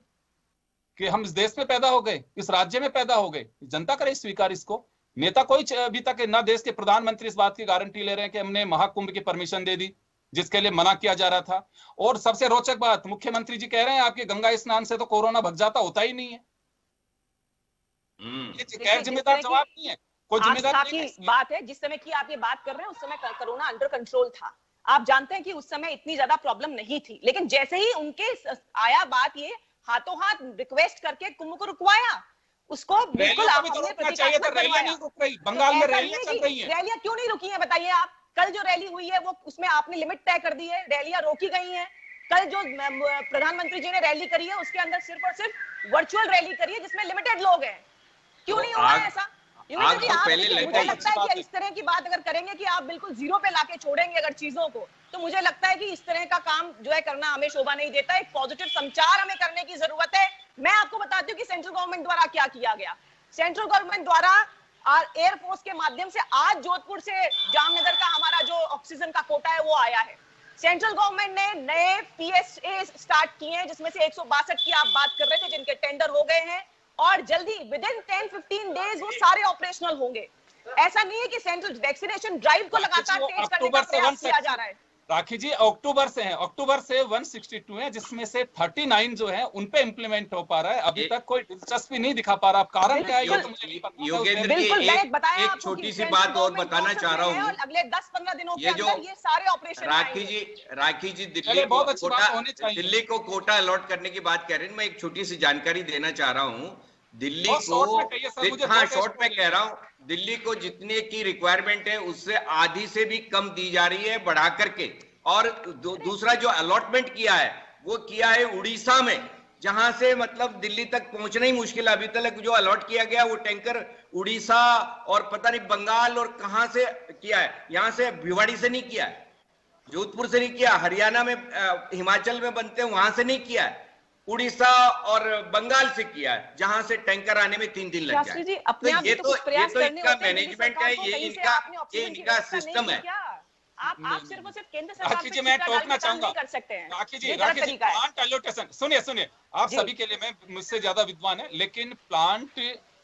कि हम इस देश में पैदा हो गए, इस राज्य में पैदा हो गए, जनता करे स्वीकार इसको। नेता कोई अभी तक ना, देश के प्रधानमंत्री इस बात की गारंटी ले रहे हैं कि हमने महाकुंभ की परमिशन दे दी जिसके लिए मना किया जा रहा था। और सबसे रोचक बात, मुख्यमंत्री जी कह रहे हैं आपके गंगा स्नान से तो कोरोना भग जाता, होता ही नहीं है। ये गैर जिम्मेदार जवाब नहीं है, कोई जिम्मेदार की बात है। जिस समय की आप ये बात कर रहे हैं उस समय कोरोना अंडर कंट्रोल था। आप जानते हैं कि उस समय इतनी ज्यादा प्रॉब्लम नहीं थी, लेकिन जैसे ही उनके आया बात, ये हाथों हाथ रिक्वेस्ट करके कुंभ को रुकवाया, उसको बिल्कुल हमने प्रतिकात्मक बनवाया। बंगाल में रैलियां चल रही हैं, रैलियां क्यों नहीं रुकी हैं बताइए आप? कल जो रैली हुई है वो उसमें आपने लिमिट तय कर दी है, रैलियां रोकी गई हैं। कल जो प्रधानमंत्री जी ने रैली करी है उसके अंदर सिर्फ और सिर्फ वर्चुअल रैली करी है जिसमें लिमिटेड लोग हैं। क्यों नहीं हो रहा है ऐसा? मुझे लगता है कि इस तरह की बात अगर करेंगे कि आप बिल्कुल जीरो पे लाके छोड़ेंगे अगर चीजों को, तो मुझे लगता है कि इस तरह का काम जो है करना हमें शोभा नहीं देता। एक पॉजिटिव संचार हमें करने की जरूरत है। मैं आपको बताती हूँ कि सेंट्रल गवर्नमेंट द्वारा क्या किया गया। सेंट्रल गवर्नमेंट द्वारा एयरफोर्स के माध्यम से आज जोधपुर से जामनगर का हमारा जो ऑक्सीजन का कोटा है वो आया है। सेंट्रल गवर्नमेंट ने नए पीएसए स्टार्ट किए हैं जिसमें से 162 की आप बात कर रहे थे जिनके टेंडर हो गए हैं और जल्दी विदिन 10-15 डेज वो सारे ऑपरेशनल होंगे। ऐसा नहीं है कि सेंट्रल वैक्सीनेशन ड्राइव को लगातार तेज करने का प्रयास किया जा रहा है। राखी जी अक्टूबर से है, अक्टूबर से 162 है जिसमें से 39 जो है उन पे इम्प्लीमेंट हो पा रहा है। अभी तक कोई दिलचस्पी नहीं दिखा पा रहा। कारण क्या है ये तो मुझे नहीं पता। योगेंद्र जी एक छोटी सी बात और बताना चाह रहा हूँ। अगले 10-15 दिनों के अंदर ये सारे ऑपरेशन राखी जी दिल्ली को कोटा अलॉट करने की बात कह रहे हैं। मैं एक छोटी सी जानकारी देना चाह रहा हूँ। दिल्ली को, हाँ शॉर्ट में कह रहा हूँ, दिल्ली को जितने की रिक्वायरमेंट है उससे आधी से भी कम दी जा रही है बढ़ा करके। और दूसरा जो अलॉटमेंट किया है वो किया है उड़ीसा में, जहां से मतलब दिल्ली तक पहुंचना ही मुश्किल है। अभी तक जो अलॉट किया गया वो टैंकर उड़ीसा और पता नहीं बंगाल और कहां से किया है, यहां से भिवाड़ी से नहीं किया है, जोधपुर से नहीं किया, हरियाणा में हिमाचल में बनते हैं वहां से नहीं किया है, उड़ीसा और बंगाल से किया है, जहां से टैंकर आने में 3 दिन लग जाए। तो ये तो इनका मैनेजमेंट है, ये इनका सिस्टम है। आप सिर्फ और सिर्फ केंद्र सरकार पे मैं टोकना चाहूंगा कर सकते हैं। राखी जी प्लांट एलोकेशन सुनिए आप सभी के लिए, मैं मुझसे ज्यादा विद्वान है, लेकिन प्लांट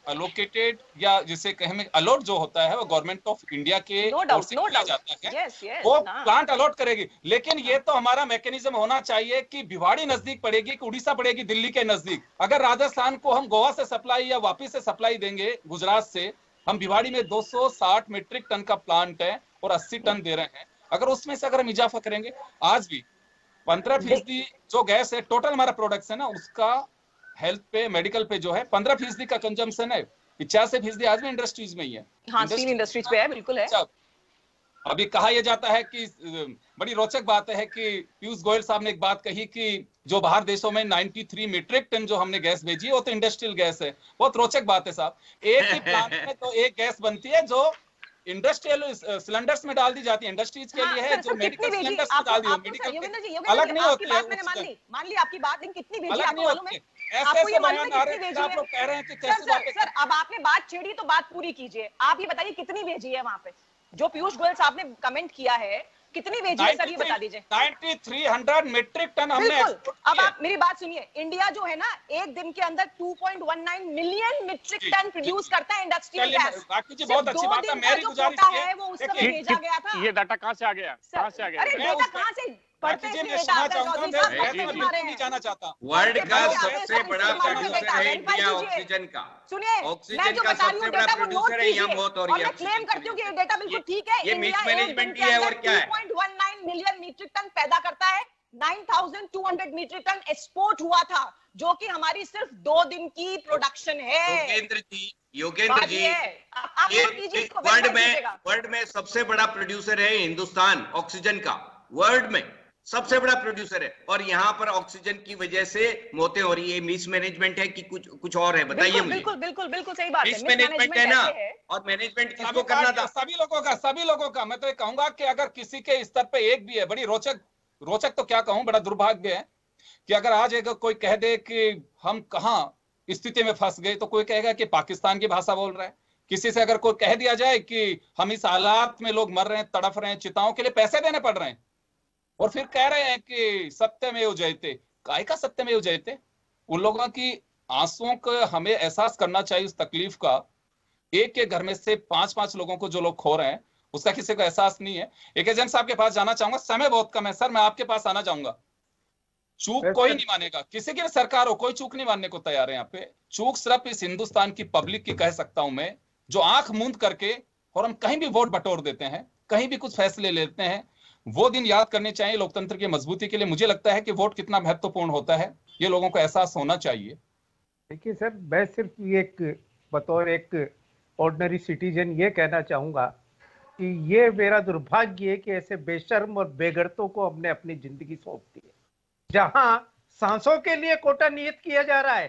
अलोकेटेड या जिसे कहें अलॉट जो होता है वो गवर्नमेंट ऑफ इंडिया के ओर से किया जाता है। वो प्लांट अलॉट करेगी, लेकिन ये तो हमारा मैकेनिज्म होना चाहिए कि भिवाड़ी नजदीक पड़ेगी कि उड़ीसा पड़ेगी दिल्ली के नजदीक। अगर राजस्थान को हम गोवा से सप्लाई या वापिस से सप्लाई देंगे गुजरात से, हम भिवाड़ी में 260 मीट्रिक टन का प्लांट है और 80 टन दे रहे हैं। अगर उसमें से अगर हम इजाफा करेंगे, आज भी 15% जो गैस है टोटल हमारा प्रोडक्शन है ना, उसका हेल्थ पे मेडिकल पे जो है 15% का कंजम्पशन है। 85% आज भी इंडस्ट्रीज में ही है। हाँ, स्टील इंडस्ट्रीज पे है, बिल्कुल है। अभी कहा यह जाता है कि बड़ी रोचक बात है कि पीयूष गोयल साहब ने एक बात कही कि जो बाहर देशों में 93 मीट्रिक टन जो हमने गैस भेजी है वो तो इंडस्ट्रियल गैस है। बहुत रोचक बात है साहब। एक ही प्लांट में तो एक गैस बनती है जो इंडस्ट्रियल सिलेंडर्स में डाल दी जाती है, इंडस्ट्रीज के लिए है, जो मेडिकल सिलेंडर्स में डाल दी है, मेडिकल अलग नहीं होती है। मान ली आपकी बात, लेकिन कितनी भेजी आपको मालूम है? ऐसे बयान आ रहे हैं, आप लोग कह रहे हैं कि कैसे बातें। सर अब आपने बात छेड़ी तो बात पूरी कीजिए। आप ये बताइए कितनी भेजी है वहां पे? जो पीयूष गोयल साहब ने कमेंट किया है कितनी भेजी है सर, ये बता दीजिए। 9300 मीट्रिक टन हमने। अब आप मेरी बात सुनिए, इंडिया जो है ना एक दिन के अंदर 2.19 मिलियन मीट्रिक टन प्रोड्यूस करता है इंडस्ट्रियल गैस। बहुत अच्छी बात है, मेरी गुजारिश है वो उस समय भेजा गया था। ये डाटा कहाँ से आ गया? कहाँ से आ गया? अरे डेटा कहाँ से पढ़ते हैं? मैं सुनना चाहूंगा, मैं नहीं जाना चाहता। वर्ल्ड का सबसे बड़ा प्रोड्यूसर है इंडिया ऑक्सीजन का। सुनिए, ऑक्सीजन का सबसे बड़ा प्रोड्यूसर है, यहाँ बहुत हो रही है। मैं क्लेम करती हूँ कि ये डेटा बिल्कुल ठीक है। ये मिसमैनेजमेंट ही है और क्या है? 2.19 मिलियन मीट्रिक टन पैदा करता है, 9200 मीट्रिक टन एक्सपोर्ट हुआ था, जो कि हमारी सिर्फ 2 दिन की प्रोडक्शन है। योगेंद्र जी वर्ल्ड में सबसे बड़ा प्रोड्यूसर है हिंदुस्तान ऑक्सीजन का, वर्ल्ड में सबसे बड़ा प्रोड्यूसर है। और यहाँ पर ऑक्सीजन की वजह से मौतें हो रही है। मिसमैनेजमेंट है कि कुछ और है? बताइए मुझे। बिल्कुल सही बात है। मिसमैनेजमेंट है ना, और मैनेजमेंट किसको करना था? सभी लोगों का। मैं तो ये कहूंगा कि अगर किसी के स्तर पे एक भी है, बड़ी रोचक तो क्या कहूं, बड़ा दुर्भाग्य है कि अगर आज अगर कोई कह दे कि हम कहाँ स्थिति में फंस गए, तो कोई कहेगा कि पाकिस्तान की भाषा बोल रहा है। किसी से अगर कोई कह दिया जाए कि हम इस हालात में लोग मर रहे हैं, तड़फ रहे हैं, चिताओं के लिए पैसे देने पड़ रहे हैं, और फिर कह रहे हैं कि सत्यमेव जयते, काय का सत्यमेव जयते? उन लोगों की आंसुओं को हमें एहसास करना चाहिए, उस तकलीफ का। एक के घर में से 5-5 लोगों को जो लोग खो रहे हैं, उसका किसी को एहसास नहीं है। एक एजेंट साहब के पास जाना चाहूंगा, समय बहुत कम है सर, मैं आपके पास आना चाहूंगा। चूक कोई नहीं मानेगा, किसी की भी सरकार हो, कोई चूक नहीं मानने को तैयार है यहाँ पे। चूक सिर्फ इस हिंदुस्तान की पब्लिक की कह सकता हूं मैं, जो आंख मूंद करके और हम कहीं भी वोट बटोर देते हैं, कहीं भी कुछ फैसले लेते हैं। वो दिन याद करने चाहिए लोकतंत्र की मजबूती के लिए। मुझे लगता है कि वोट कितना महत्वपूर्ण होता है, ये लोगों को एहसास होना चाहिए। देखिए सर, मैं सिर्फ एक बतौर एक ऑर्डिनरी सिटीजन ये कहना चाहूंगा कि ये मेरा दुर्भाग्य है कि ऐसे बेशर्म और बेगरतों को हमने अपनी जिंदगी सौंप दी है, जहां सांसों के लिए कोटा नियत किया जा रहा है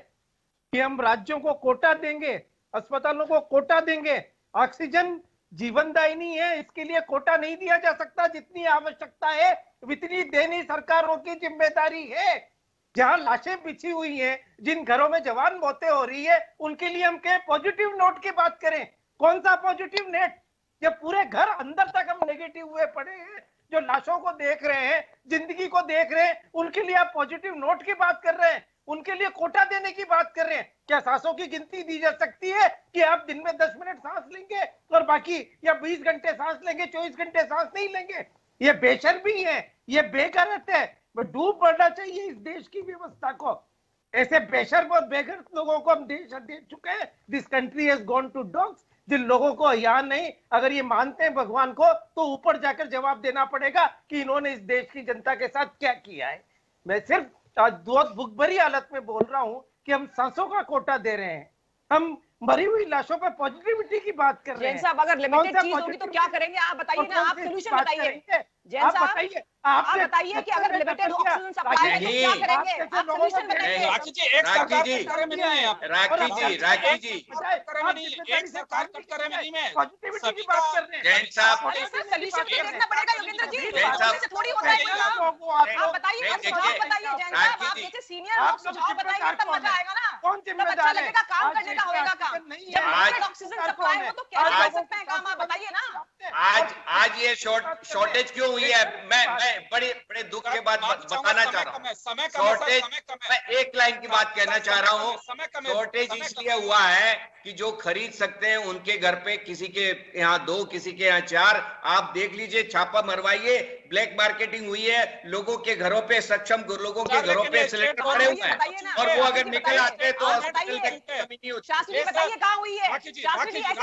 कि हम राज्यों को कोटा देंगे, अस्पतालों को कोटा देंगे। ऑक्सीजन जीवनदायिनी है, इसके लिए कोटा नहीं दिया जा सकता। जितनी आवश्यकता है उतनी देनी सरकारों की जिम्मेदारी है। जहां लाशें बिछी हुई हैं, जिन घरों में जवान मौतें हो रही है, उनके लिए हम कहें पॉजिटिव नोट की बात करें। कौन सा पॉजिटिव नेट, जब पूरे घर अंदर तक हम नेगेटिव हुए पड़े हैं। जो लाशों को देख रहे हैं, जिंदगी को देख रहे हैं, उनके लिए आप पॉजिटिव नोट की बात कर रहे हैं, उनके लिए कोटा देने की बात कर रहे हैं। क्या सांसों की गिनती दी जा सकती है कि आप दिन में 10 मिनट सांस लेंगे और बाकी या 20 घंटे सांस लेंगे, 24 घंटे सांस नहीं लेंगे? ये बेशर्मी है, ये बेगैरत है। डूब पड़ना चाहिए इस देश की व्यवस्था को। ऐसे बेशर्म और बेगैरत लोगों को हम देश दे चुके हैं। This country has gone to dogs. जिन लोगों को यहाँ नहीं, अगर ये मानते हैं भगवान को, तो ऊपर जाकर जवाब देना पड़ेगा कि इन्होंने इस देश की जनता के साथ क्या किया है। मैं सिर्फ बहुत भूख भरी हालत में बोल रहा हूं कि हम सांसों का कोटा दे रहे हैं, हम मरी हुई लाशों पर पॉजिटिविटी की बात कर रहे हैं। जैन साहब, अगर लिमिटेड चीज होगी तो क्या करेंगे आप बताइए ना, आप सोल्यूशन बताइए। जैन साहब बताइए, आप बताइए कि अगर लिमिटेड ऑक्सीजन सप्लाई है तो क्या करेंगे, आप सोल्यूशन बताइए। राखी जी, एक सरकार कट करे में नहीं है आप। राखी जी एक सरकार कट करे में नहीं है। पॉजिटिविटी की बात कर रहे हैं। जैन साहब, सोल्यूशन तो देखना पड़ेगा योगेंद्र जी, जैन साहब से थोड़ी होता है काम। आप बताइए, आप सुझाव बताइए जैन साहब, आप जैसे सीनियर लोग सुझाव बताइए, तब मजा आएगा ना, कौन तब अच्छा लगेगा, काम करने का होगा काम। जब लिमिटेड ऑक्सीजन सप्लाई हो तो क्या कर सकते हैं काम, आप बताइए ना। आज ये शॉर्टेज क्यों हुई है? मैं बड़े दुख के बाद बताना चाह रहा हूँ। शॉर्टेज, मैं एक लाइन की बात कहना चाह रहा हूँ। शॉर्टेज इसलिए हुआ है कि जो खरीद सकते हैं उनके घर पे, किसी के यहाँ 2, किसी के यहाँ 4। आप देख लीजिए, छापा मरवाइए, ब्लैक मार्केटिंग हुई है। लोगों के घरों पे, सक्षम लोगों के घरों पे सिलेंडर पड़े हुए हैं, और वो अगर निकल आते हैं तो हॉस्पिटल की कमी नहीं होती। शास्त्री बताइए कहाँ हुई है? शास्त्री यहाँ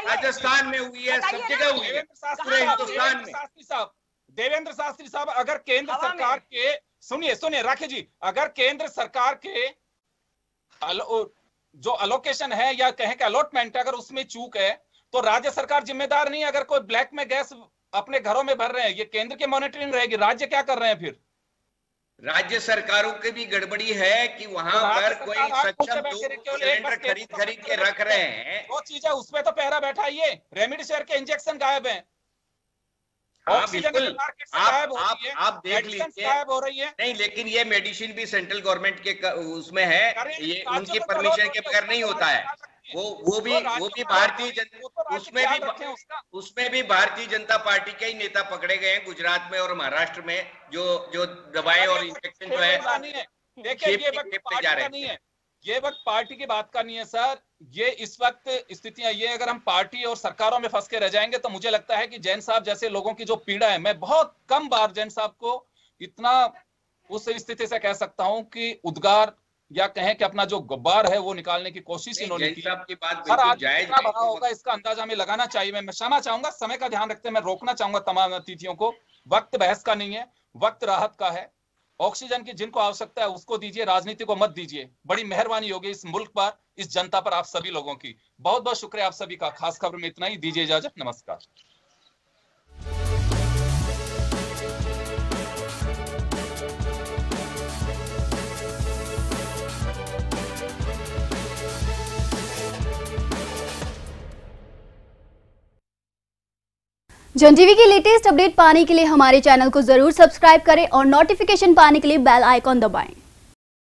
राजस्थान में हुई है, सब जगह हुई है पूरे हिंदुस्तान में। देवेंद्र शास्त्री साहब, अगर केंद्र सरकार के, सुनिए राखी जी, अगर केंद्र सरकार के जो अलोकेशन है या कहें कि अलॉटमेंट, अगर उसमें चूक है तो राज्य सरकार जिम्मेदार नहीं है। अगर कोई ब्लैक में गैस अपने घरों में भर रहे हैं, ये केंद्र की मॉनिटरिंग रहेगी। राज्य क्या कर रहे हैं फिर? राज्य सरकारों की भी गड़बड़ी है कि वहां पर कोई सक्षम लोग सिलेंडर खरीद के रख रहे हैं। वो चीज है, उसमें तो पहरा बैठा ही है। रेमडेसिविर के इंजेक्शन गायब हैं, बिल्कुल, आप देख लीजिए, गायब हो रही है। नहीं, लेकिन ये मेडिसिन भी सेंट्रल गवर्नमेंट के उसमें है, ये उनकी परमिशन के बगैर नहीं होता है। वो भी भारतीय जनता, उसमें भी भारतीय जनता पार्टी के ही नेता पकड़े गए हैं गुजरात में और महाराष्ट्र में, जो दवाएं और इंजेक्शन जो है ये वक्त पार्टी की बात का नहीं है सर। ये इस वक्त स्थितियां ये, अगर हम पार्टी और सरकारों में फंस के रह जाएंगे तो मुझे लगता है कि जैन साहब जैसे लोगों की जो पीड़ा है, मैं बहुत कम बार जैन साहब को इतना उस स्थिति से कह सकता हूं कि उद्गार या कहें कि अपना जो गुब्बार है वो निकालने की कोशिश इन्होंने की। हर आदमी कितना बड़ा होगा इसका अंदाजा हमें लगाना चाहिए। मैं क्षमा चाहूंगा, समय का ध्यान रखते मैं रोकना चाहूंगा तमाम अतिथियों को। वक्त बहस का नहीं है, वक्त राहत का है। ऑक्सीजन की जिनको आवश्यकता है उसको दीजिए, राजनीति को मत दीजिए। बड़ी मेहरबानी होगी इस मुल्क पर, इस जनता पर, आप सभी लोगों की। बहुत बहुत शुक्रिया आप सभी का। खास खबर में इतना ही, दीजिए इजाजत, नमस्कार। जन टीवी की लेटेस्ट अपडेट पाने के लिए हमारे चैनल को जरूर सब्सक्राइब करें और नोटिफिकेशन पाने के लिए बेल आइकॉन दबाएं।